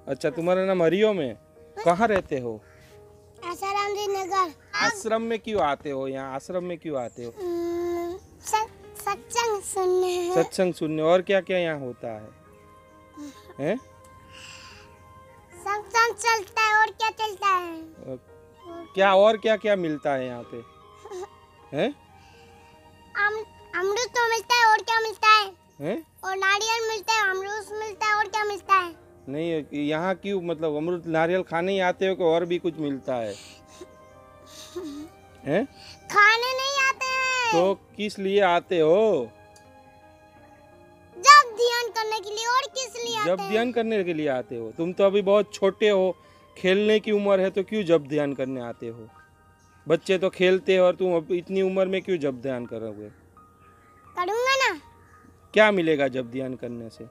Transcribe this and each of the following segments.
अच्छा, तुम्हारा नाम हरिओम है। कहाँ रहते हो? आसाराम जी नगर। आश्रम में क्यों आते हो? यहाँ आश्रम में क्यों आते हो? सत्संग सुनने। सत्संग सुनने। और क्या क्या यहाँ होता है? हैं? सत्संग चलता है और क्या चलता है? क्या और क्या क्या मिलता है यहाँ पे? हैं? अमृत तो मिलता है और क्या मिलता है? हैं? और नारियल मिलता है, अमरूद मिलता है और क्या मिलता है? नहीं, यहाँ क्यों मतलब अमृत नारियल खाने ही आते हो कि और भी कुछ मिलता है? हैं? खाने नहीं आते हैं। तो किस लिए आते हो? जब ध्यान करने के लिए। और किस लिए आते जब हैं? ध्यान करने के लिए आते हो। तुम तो अभी बहुत छोटे हो, खेलने की उम्र है, तो क्यों जब ध्यान करने आते हो? बच्चे तो खेलते हैं और तुम अब इतनी उम्र में क्यों जब ध्यान करोगे? करूँगा ना। क्या मिलेगा जब ध्यान करने से?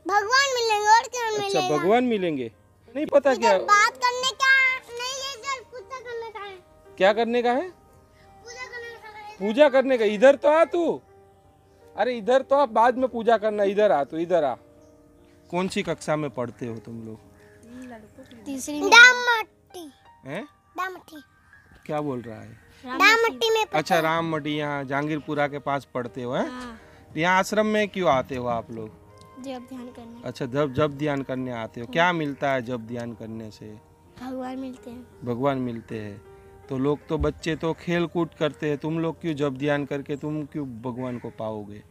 भगवान मिलेंगे और क्या अच्छा, मिलेगा? भगवान मिलेंगे। नहीं पता क्या बात करने का नहीं है, सर पूजा करने का है। क्या करने का है? पूजा करने का है। पूजा करने का। इधर तो आ तू। अरे इधर तो आप बाद में पूजा करना। इधर आ, तू इधर आ। कौन सी कक्षा में पढ़ते हो तुम लोग? तीसरी में। दामट्टी। हैं? दामट्टी। क्या बोल रहा है? दामट्टी में। अच्छा, राममटी यहाँ जहांगीरपुरा के पास पढ़ते हो? हैं? यहाँ आश्रम में क्यों आते हो आप लोग? जब ध्यान करने। अच्छा, जब ध्यान करने आते हो। क्या मिलता है जब ध्यान करने से? भगवान मिलते हैं। भगवान मिलते हैं। तो लोग तो बच्चे तो खेल कूद करते हैं, तुम लोग क्यों जब ध्यान करके तुम क्यों भगवान को पाओगे?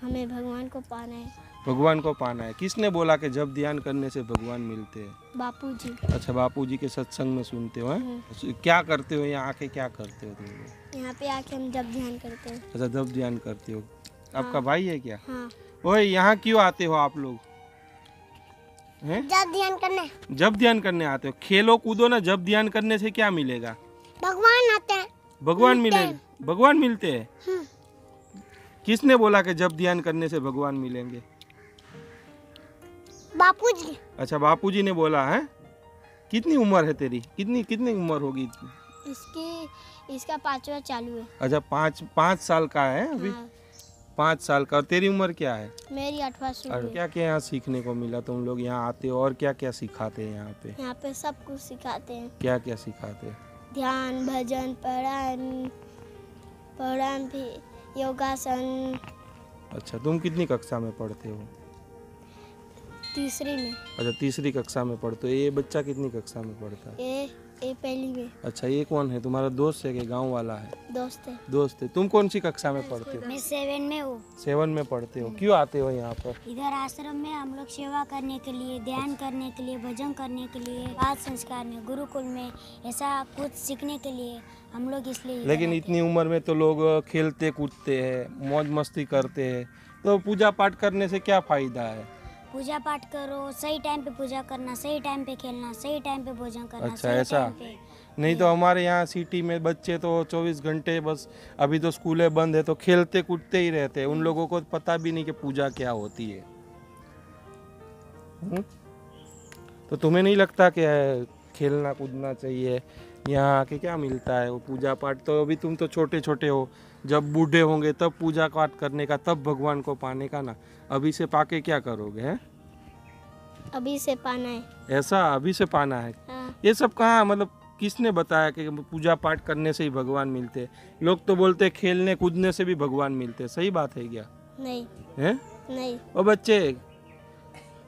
हमें भगवान को पाना है। भगवान को पाना है। किसने बोला कि जब ध्यान करने से भगवान मिलते हैं? बापूजी। अच्छा, बापूजी के सत्संग में सुनते हो? हैं? क्या करते हो यहाँ आके? क्या करते हो तुम लोग? यहाँ पे आके हम जब ध्यान करते हैं। अच्छा, जब ध्यान करते हो। आपका भाई है क्या? हाँ। ओए, यहाँ क्यों आते हो आप लोग? हैं? जब ध्यान करने। जब ध्यान करने आते हो। खेलो कूदो ना। जब ध्यान करने से क्या मिलेगा? भगवान आते हैं। भगवान मिलेंगे। भगवान मिलते हैं। किसने बोला कि जब ध्यान करने से भगवान मिलेंगे? बापूजी। अच्छा, बापूजी ने बोला है। कितनी उम्र है तेरी? कितनी कितनी उम्र होगी? इसका 5वां चालू है। अच्छा, पाँच साल का है अभी। हाँ। 5 साल का। और तेरी उम्र क्या है? मेरी 8वां शुरू और है। क्या क्या यहाँ सीखने को मिला? तुम लोग यहाँ आते हो और क्या क्या सिखाते हैं यहाँ पे? यहाँ पे सब कुछ सिखाते हैं। क्या क्या सिखाते हैं? ध्यान, भजन, प्राणायाम भी, योगासन। अच्छा, तुम कितनी कक्षा में पढ़ते हो? तीसरी में। अच्छा, तीसरी कक्षा में पढ़ते हो। ये बच्चा कितनी कक्षा में पढ़ता है? ये पहली में। अच्छा, ये कौन है? तुम्हारा दोस्त है कि गांव वाला है? दोस्त है। दोस्त है। तुम कौन सी कक्षा में पढ़ते हो? मैं 7 में हूँ। 7 में पढ़ते हो। क्यों आते हो यहाँ पर? इधर आश्रम में हम लोग सेवा करने के लिए, ध्यान करने के लिए, भजन करने के लिए, बाल संस्कार में, गुरुकुल में ऐसा कुछ सीखने के लिए हम लोग इसलिए। लेकिन इतनी उम्र में तो लोग खेलते कूदते हैं, मौज मस्ती करते हैं, तो पूजा पाठ करने से क्या फायदा है? पूजा पाठ करो, सही टाइम पे पूजा करना, सही टाइम पे खेलना, सही टाइम पे भोजन करना। अच्छा, सही ऐसा? टाइम पे। नहीं तो हमारे यहाँ सिटी में बच्चे तो 24 घंटे बस, अभी तो स्कूलें बंद है तो खेलते कूदते ही रहते हैं। उन लोगों को पता भी नहीं कि पूजा क्या होती है। तो तुम्हें नहीं लगता कि खेलना कूदना चाहिए? यहाँ आके क्या मिलता है? वो पूजा पाठ तो अभी तुम तो छोटे छोटे हो, जब बूढ़े होंगे तब पूजा पाठ करने का, तब भगवान को पाने का ना। अभी से पाके क्या करोगे? हैं? अभी से पाना है। ऐसा अभी से पाना है? हाँ। ये सब कहाँ, मतलब किसने बताया कि पूजा पाठ करने से ही भगवान मिलते हैं? लोग तो बोलते हैं खेलने कूदने से भी भगवान मिलते हैं। सही बात है क्या? नहीं। हैं? नहीं। ओ बच्चे,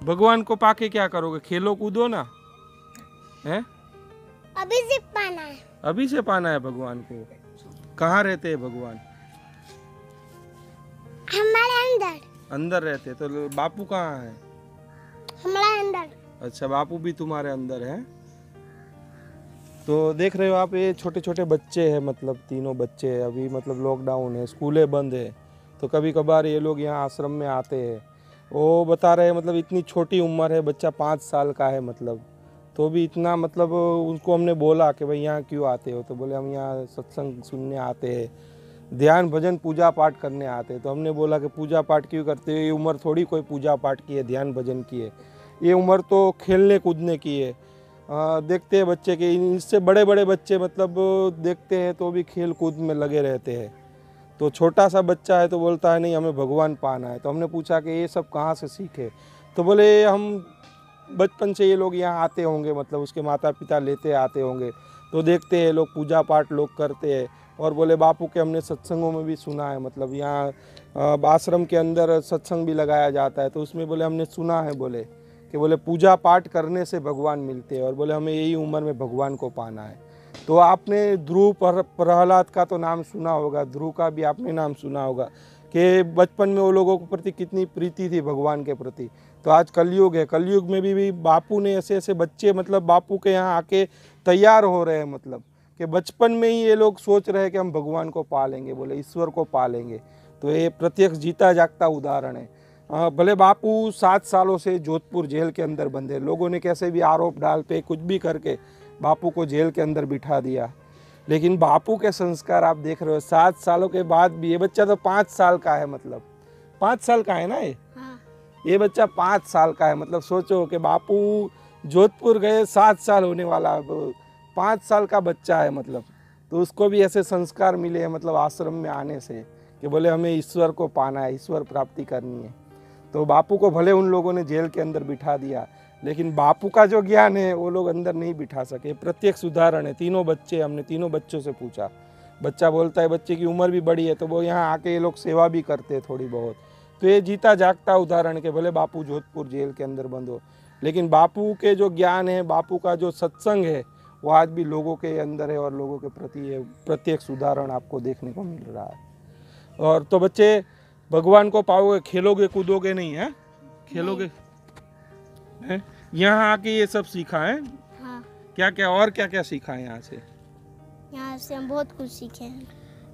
भगवान को पाके क्या करोगे? खेलो कूदो ना। हैं? अभी से पाना है। अभी से पाना है भगवान को। कहाँ रहते हैं भगवान? हमारे अंदर। अंदर रहते हैं। तो बापू कहाँ है? हमारे अंदर। अच्छा, बापू भी तुम्हारे अंदर है। तो देख रहे हो आप, ये छोटे छोटे बच्चे हैं, मतलब तीनों बच्चे हैं। अभी मतलब लॉकडाउन है, स्कूलें बंद है, तो कभी कभार ये लोग यहाँ आश्रम में आते हैं। वो बता रहे हैं, मतलब इतनी छोटी उम्र है, बच्चा 5 साल का है, मतलब तो भी इतना, मतलब उसको हमने बोला कि भाई यहाँ क्यों आते हो? तो बोले हम यहाँ सत्संग सुनने आते हैं, ध्यान भजन पूजा पाठ करने आते हैं। तो हमने बोला कि पूजा पाठ क्यों करते हो? ये उम्र थोड़ी कोई पूजा पाठ की है, ध्यान भजन की है। ये उम्र तो खेलने कूदने की है। देखते हैं बच्चे के, इससे बड़े बड़े बच्चे मतलब देखते हैं तो भी खेल कूद में लगे रहते हैं। तो छोटा सा बच्चा है तो बोलता है नहीं हमें भगवान पाना है। तो हमने पूछा कि ये सब कहाँ से सीखे? तो बोले हम बचपन से ये लोग यहाँ आते होंगे, मतलब उसके माता पिता लेते आते होंगे, तो देखते हैं लोग पूजा पाठ लोग करते हैं। और बोले बापू के हमने सत्संगों में भी सुना है, मतलब यहाँ आश्रम के अंदर सत्संग भी लगाया जाता है, तो उसमें बोले हमने सुना है, बोले कि बोले पूजा पाठ करने से भगवान मिलते हैं, और बोले हमें यही उम्र में भगवान को पाना है। तो आपने ध्रुव प्रहलाद का तो नाम सुना होगा, ध्रुव का भी आपने नाम सुना होगा कि बचपन में वो लोगों के प्रति कितनी प्रीति थी भगवान के प्रति। तो आज कलयुग है, कलयुग में भी बापू ने ऐसे ऐसे बच्चे मतलब बापू के यहाँ आके तैयार हो रहे हैं, मतलब कि बचपन में ही ये लोग सोच रहे हैं कि हम भगवान को पालेंगे, बोले ईश्वर को पालेंगे। तो ये प्रत्यक्ष जीता जागता उदाहरण है। भले बापू 7 सालों से जोधपुर जेल के अंदर बंधे, लोगों ने कैसे भी आरोप डाल पे कुछ भी करके बापू को जेल के अंदर बिठा दिया, लेकिन बापू के संस्कार आप देख रहे हो 7 सालों के बाद भी। ये बच्चा तो 5 साल का है, मतलब 5 साल का है ना ये बच्चा 5 साल का है, मतलब सोचो कि बापू जोधपुर गए 7 साल होने वाला, 5 साल का बच्चा है, मतलब तो उसको भी ऐसे संस्कार मिले हैं, मतलब आश्रम में आने से कि बोले हमें ईश्वर को पाना है, ईश्वर प्राप्ति करनी है। तो बापू को भले उन लोगों ने जेल के अंदर बिठा दिया, लेकिन बापू का जो ज्ञान है वो लोग अंदर नहीं बिठा सके। प्रत्यक्ष उदाहरण है। तीनों बच्चे, हमने तीनों बच्चों से पूछा, बच्चा बोलता है बच्चे की उम्र भी बड़ी है, तो वो यहाँ आके ये लोग सेवा भी करते हैं थोड़ी बहुत। तो ये जीता जागता उदाहरण के भले बापू जोधपुर जेल के अंदर बंद हो, लेकिन बापू के जो ज्ञान है, बापू का जो सत्संग है, वो आज भी लोगों के अंदर है और लोगों के प्रति ये प्रत्यक्ष उदाहरण आपको देखने को मिल रहा है। और तो बच्चे भगवान को पाओगे, खेलोगे कूदोगे नहीं है, खेलोगे है? यहाँ आके ये सब सीखा है। हाँ। क्या क्या और क्या क्या सीखा है यहाँ से? यहाँ से हम बहुत कुछ सीखे हैं।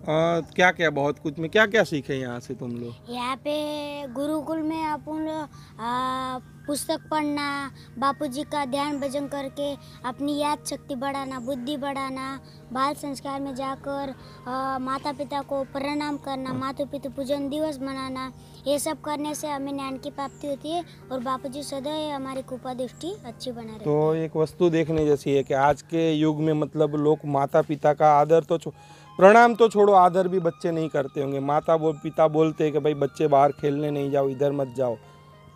क्या क्या बहुत कुछ में क्या क्या सीखे यहाँ से तुम लोग? यहाँ पे गुरुकुल में अपन लोग पुस्तक पढ़ना, बापूजी का ध्यान भजन करके अपनी याद शक्ति बढ़ाना, बुद्धि बढ़ाना, बाल संस्कार में जाकर माता पिता को प्रणाम करना, माता पिता पूजन दिवस मनाना, ये सब करने से हमें ज्ञान की प्राप्ति होती है और बापूजी सदैव हमारी कृपा दृष्टि अच्छी बना रहती है। तो एक वस्तु देखने जैसी है कि आज के युग में मतलब लोग माता पिता का आदर तो प्रणाम तो छोड़ो, आदर भी बच्चे नहीं करते होंगे। पिता बोलते हैं कि भाई बच्चे बाहर खेलने नहीं जाओ, इधर मत जाओ,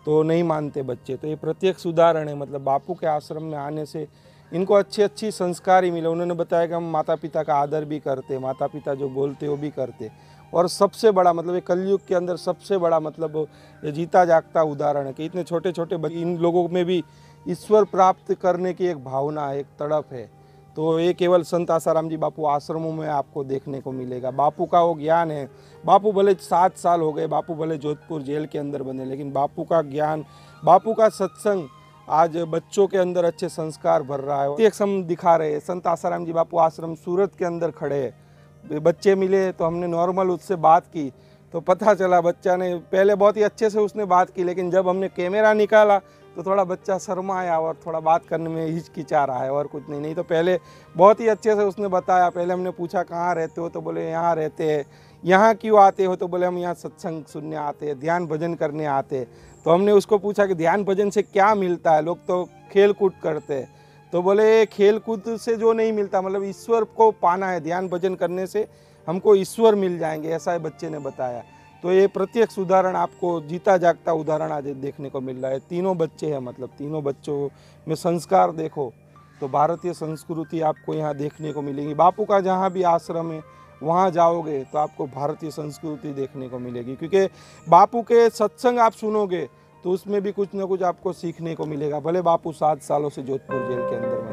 तो नहीं मानते बच्चे। तो ये प्रत्यक्ष उदाहरण है, मतलब बापू के आश्रम में आने से इनको अच्छी संस्कार ही मिले। उन्होंने बताया कि हम माता पिता का आदर भी करते, माता पिता जो बोलते वो भी करते। और सबसे बड़ा मतलब ये कलयुग के अंदर सबसे बड़ा मतलब ये जीता जागता उदाहरण है कि इतने छोटे छोटे इन लोगों में भी ईश्वर प्राप्त करने की एक भावना है, एक तड़प है। तो ये केवल संत आसाराम जी बापू आश्रमों में आपको देखने को मिलेगा। बापू का वो ज्ञान है। बापू भले 7 साल हो गए, बापू भले जोधपुर जेल के अंदर बने, लेकिन बापू का ज्ञान, बापू का सत्संग आज बच्चों के अंदर अच्छे संस्कार भर रहा है। एक सम दिखा रहे हैं। संत आसाराम जी बापू आश्रम सूरत के अंदर खड़े हैं, बच्चे मिले तो हमने नॉर्मल उससे बात की तो पता चला बच्चा ने पहले बहुत ही अच्छे से उसने बात की, लेकिन जब हमने कैमरा निकाला तो थोड़ा बच्चा शर्माया और थोड़ा बात करने में हिचकिचा रहा है और कुछ नहीं। तो पहले बहुत ही अच्छे से उसने बताया। पहले हमने पूछा कहाँ रहते हो, तो बोले यहाँ रहते हैं। यहाँ क्यों आते हो, तो बोले हम यहाँ सत्संग सुनने आते हैं, ध्यान भजन करने आते हैं। तो हमने उसको पूछा कि ध्यान भजन से क्या मिलता है, लोग तो खेल कूद करते हैं। तो बोले खेल कूद से जो नहीं मिलता, मतलब ईश्वर को पाना है, ध्यान भजन करने से हमको ईश्वर मिल जाएंगे, ऐसा बच्चे ने बताया। तो ये प्रत्यक्ष उदाहरण आपको जीता जागता उदाहरण आज देखने को मिल रहा है। तीनों बच्चे हैं, मतलब तीनों बच्चों में संस्कार देखो तो भारतीय संस्कृति आपको यहाँ देखने को मिलेगी। बापू का जहाँ भी आश्रम है वहाँ जाओगे तो आपको भारतीय संस्कृति देखने को मिलेगी, क्योंकि बापू के सत्संग आप सुनोगे तो उसमें भी कुछ ना कुछ आपको सीखने को मिलेगा। भले बापू 7 सालों से जोधपुर जेल के अंदर